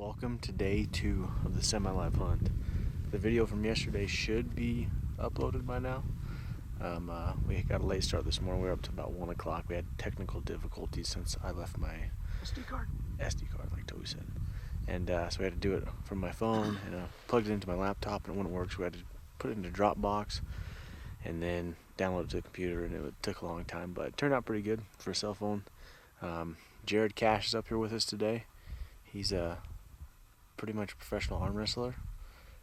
Welcome to day 2 of the semi-live hunt. The video from yesterday should be uploaded by now. We got a late start this morning. We were up to about 1 o'clock. We had technical difficulties since I left my SD card, like Toby said. And so we had to do it from my phone, and I plugged it into my laptop and it wouldn't work, so we had to put it into Dropbox and then download it to the computer, and it took a long time, but it turned out pretty good for a cell phone. Jarod Cash is up here with us today. He's pretty much a professional arm wrestler,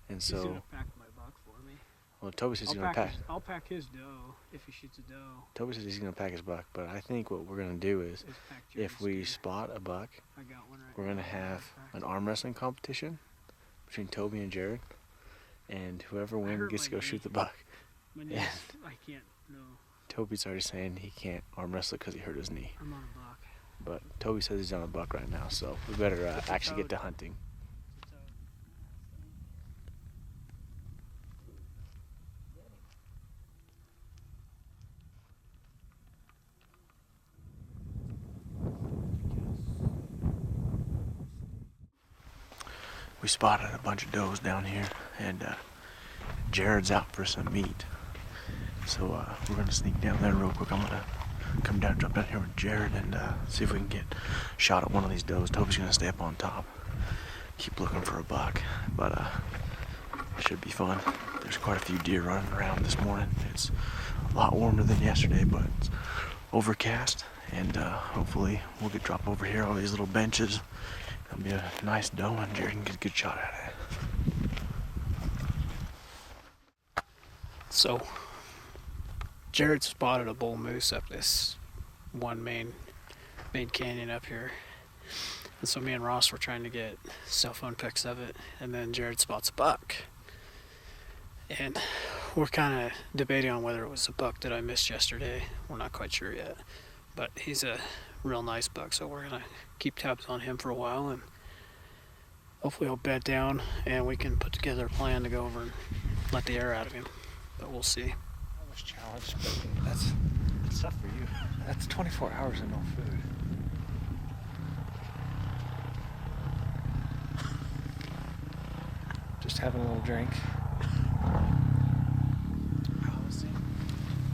and so he's gonna pack my buck for me. Well, Toby says he's gonna pack. I'll pack his dough if he shoots a doe. Toby says he's gonna pack his buck, but I think what we're gonna do is, if we spot a buck, we're gonna have an arm wrestling competition between Toby and Jarod, and whoever wins gets to go shoot the buck. My knee, I can't. No. Toby's already saying he can't arm wrestle because he hurt his knee. I'm on a buck. But Toby says he's on a buck right now, so we better actually get to hunting. We spotted a bunch of does down here, and Jarod's out for some meat. So we're gonna sneak down there real quick. I'm gonna drop down here with Jarod and see if we can get shot at one of these does. Toby's gonna stay up on top, keep looking for a buck, but it should be fun. There's quite a few deer running around this morning. It's a lot warmer than yesterday, but it's overcast, and hopefully we'll get dropped over here on these little benches. It'll be a nice doe, and Jarod can get a good shot at it. So, Jarod spotted a bull moose up this one main canyon up here. And so me and Ross were trying to get cell phone pics of it, and then Jarod spots a buck. And we're kind of debating on whether it was a buck that I missed yesterday. We're not quite sure yet. But he's a real nice buck, so we're going to keep tabs on him for a while, and hopefully he'll bed down and we can put together a plan to go over and let the air out of him. But we'll see. I was challenged, but that's tough for you. That's 24 hours and no food. Just having a little drink.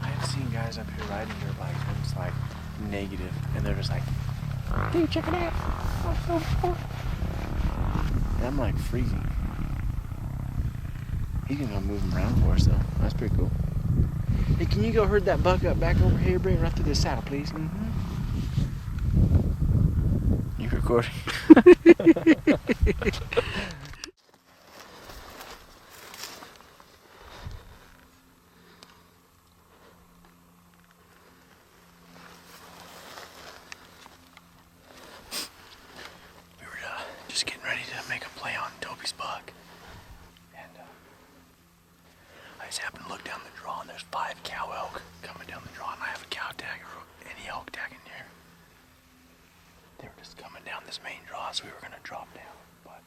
I have seen guys up here riding their bikes when it's like negative, and they're just like, dude, check it out. And I'm like freezing. He's gonna move him around for us though. That's pretty cool. Hey, can you go herd that buck up back over here? Bring it right to this saddle, please. Mm-hmm. You recording? Just getting ready to make a play on Toby's buck, and I just happened to look down the draw, and there's 5 cow elk coming down the draw, and I have a cow tag or any elk tag in here. They were just coming down this main draw, so we were gonna drop down, but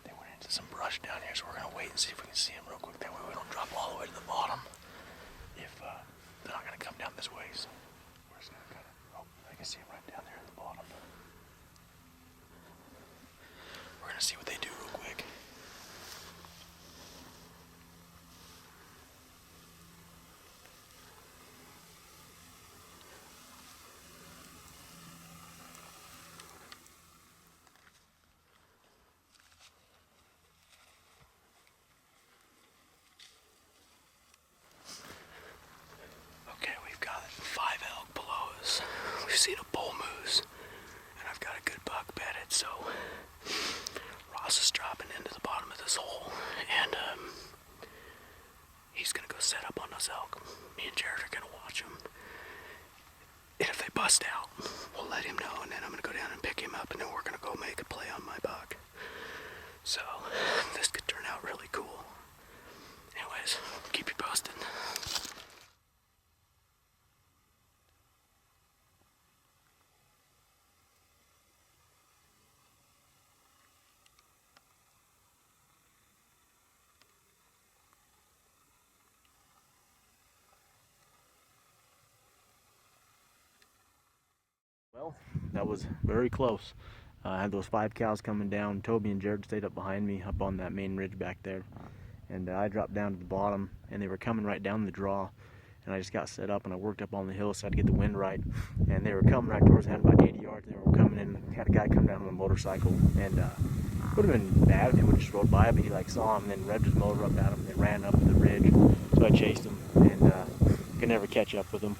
they went into some brush down here, so we're gonna wait and see if we can see them real quick. That way we don't drop all the way to the bottom if they're not gonna come down this way. So we're just gonna I can see them right down there at the bottom. We're gonna see what they do real quick. Okay, we've got 5 elk below us. We've seen a bull moose, and I've got a good buck bedded, so Ross is dropping into the bottom of this hole, and he's gonna go set up on those elk. Me and Jarod are gonna watch them, and if they bust out, we'll let him know, and then I'm gonna go down and pick him up, and then we're gonna go make a play on my buck. So this could turn out really cool. Anyways, keep you posted. Well, that was very close. I had those 5 cows coming down. Toby and Jarod stayed up behind me up on that main ridge back there. And I dropped down to the bottom, and they were coming right down the draw. And I just got set up, and I worked up on the hill so I had to get the wind right. And they were coming right towards the end, about 80 yards. They were coming in. Had a guy come down on a motorcycle, and it would have been bad if he would have just rode by, but he like saw him and then revved his motor up at him and then ran up the ridge. So I chased him and could never catch up with him.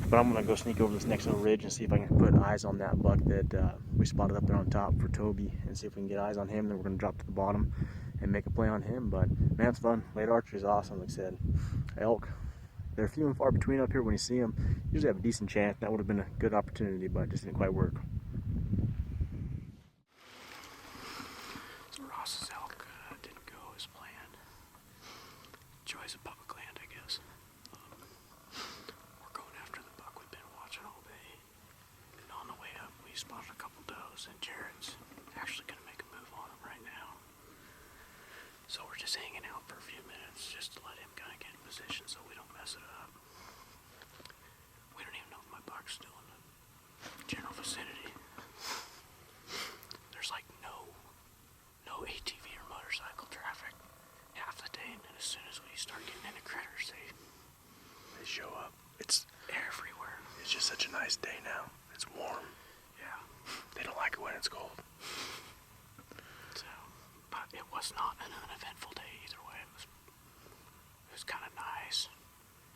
But I'm gonna go sneak over this next little ridge and see if I can put eyes on that buck that we spotted up there on top for Toby, and see if we can get eyes on him. Then we're gonna drop to the bottom and make a play on him. But man, it's fun. Late archery is awesome. Like I said, elk, they're few and far between up here. When you see them, you usually have a decent chance. That would have been a good opportunity, but it just didn't quite work. So Ross's elk didn't go as planned. Joys of public land, I guess. We're going after the buck we've been watching all day. And on the way up, we spotted a couple does, and Jared's actually going to make a move on them right now. So we're just hanging out for a few minutes just to let him kind of get in position so we don't mess it up. We don't even know if my buck's still in the general vicinity. There's like no ATV or motorcycle traffic half the day, and then as soon as we start getting into critters, they show up. It's everywhere. It's just such a nice day now. It's warm. Yeah. They don't like it when it's cold. So, but it was not an uneventful day either way. It was kind of nice.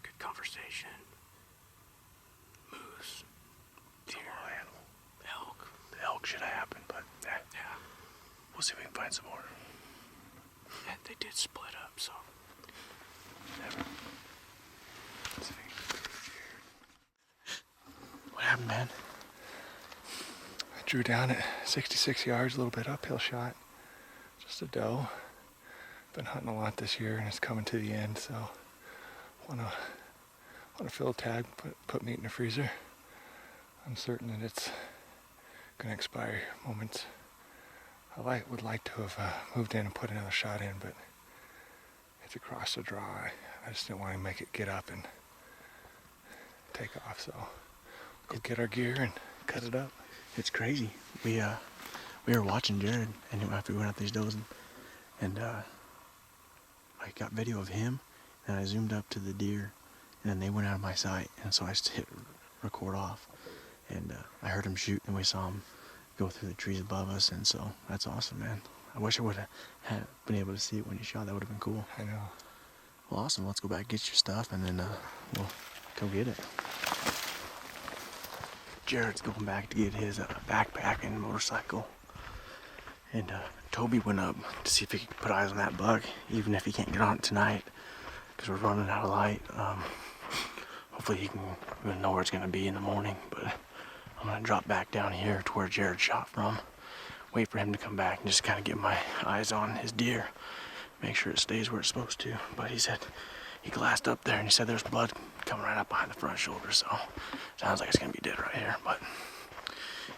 Good conversation. Moose. Deer. Animal. Elk. The elk should have happened, but yeah. We'll see if we can find some more. Yeah, they did split up, so. Never. What happened, man? I drew down at 66 yards, a little bit uphill shot. Just a doe. Been hunting a lot this year, and it's coming to the end, so wanna fill a tag, put meat in the freezer. I'm certain that it's gonna expire moments. I would like to have moved in and put another shot in, but it's across the draw. I just didn't want to make it get up and take off, so go get our gear and cut it up. It's crazy. We were watching Jarod, and after we went out these does, and I got video of him, and I zoomed up to the deer, and then they went out of my sight, and so I just hit record off, and I heard him shoot, and we saw him go through the trees above us, and so that's awesome, man. I wish I would have been able to see it when you shot. That would have been cool. I know. Well, awesome. Let's go back, get your stuff, and then we'll go get it. Jared's going back to get his backpack and motorcycle, and Toby went up to see if he could put eyes on that buck, even if he can't get on it tonight, because we're running out of light. Hopefully he can know where it's going to be in the morning, but I'm going to drop back down here to where Jarod shot from, wait for him to come back, and just kind of get my eyes on his deer, make sure it stays where it's supposed to. But he said he glassed up there, and he said there's blood coming right up behind the front shoulder, so sounds like it's going to be dead right here. But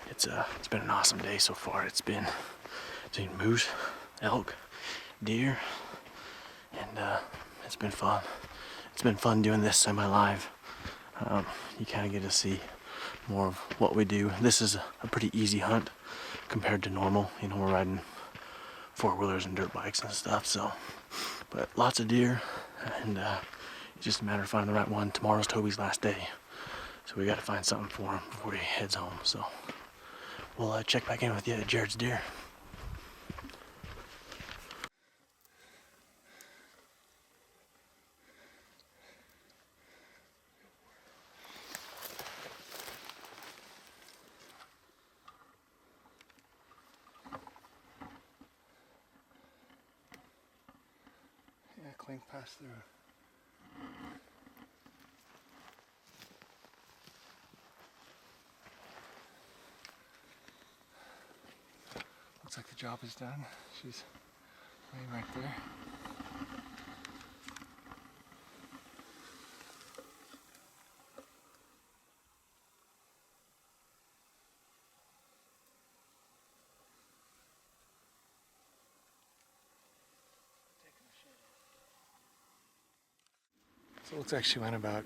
it's been an awesome day so far. It's been moose, elk, deer, and it's been fun. It's been fun doing this semi-live. You kind of get to see more of what we do. This is a pretty easy hunt compared to normal. You know, we're riding four-wheelers and dirt bikes and stuff, so. But lots of deer, and it's just a matter of finding the right one. Tomorrow's Toby's last day, so we got to find something for him before he heads home. So we'll check back in with you at Jared's deer. Yeah, clean pass through. Looks like the job is done. She's laying right there. So it looks like she went about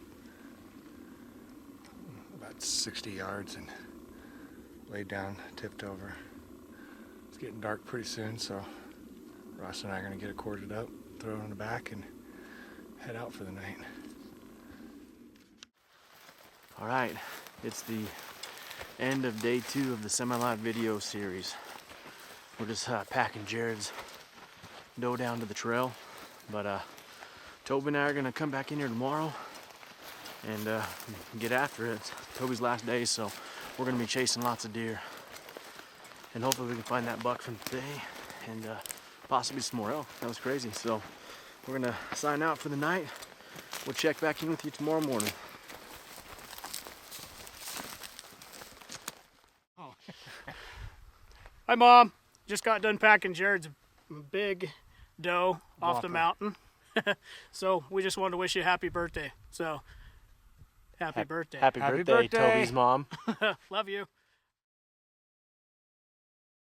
60 yards and laid down, tipped over. getting dark pretty soon, so Ross and I are going to get it corded up, throw it on the back, and head out for the night. All right, it's the end of day 2 of the semi-live video series. We're just packing Jarod's doe down to the trail, but Toby and I are gonna come back in here tomorrow and get after it. It's Toby's last day, so we're gonna be chasing lots of deer, and hopefully we can find that buck from today and possibly some more elk. That was crazy. So we're gonna sign out for the night. We'll check back in with you tomorrow morning. Oh. Hi, Mom. Just got done packing Jarod's big doe off the mountain. So we just wanted to wish you a happy birthday. So happy birthday. Happy birthday, Toby's mom. Love you.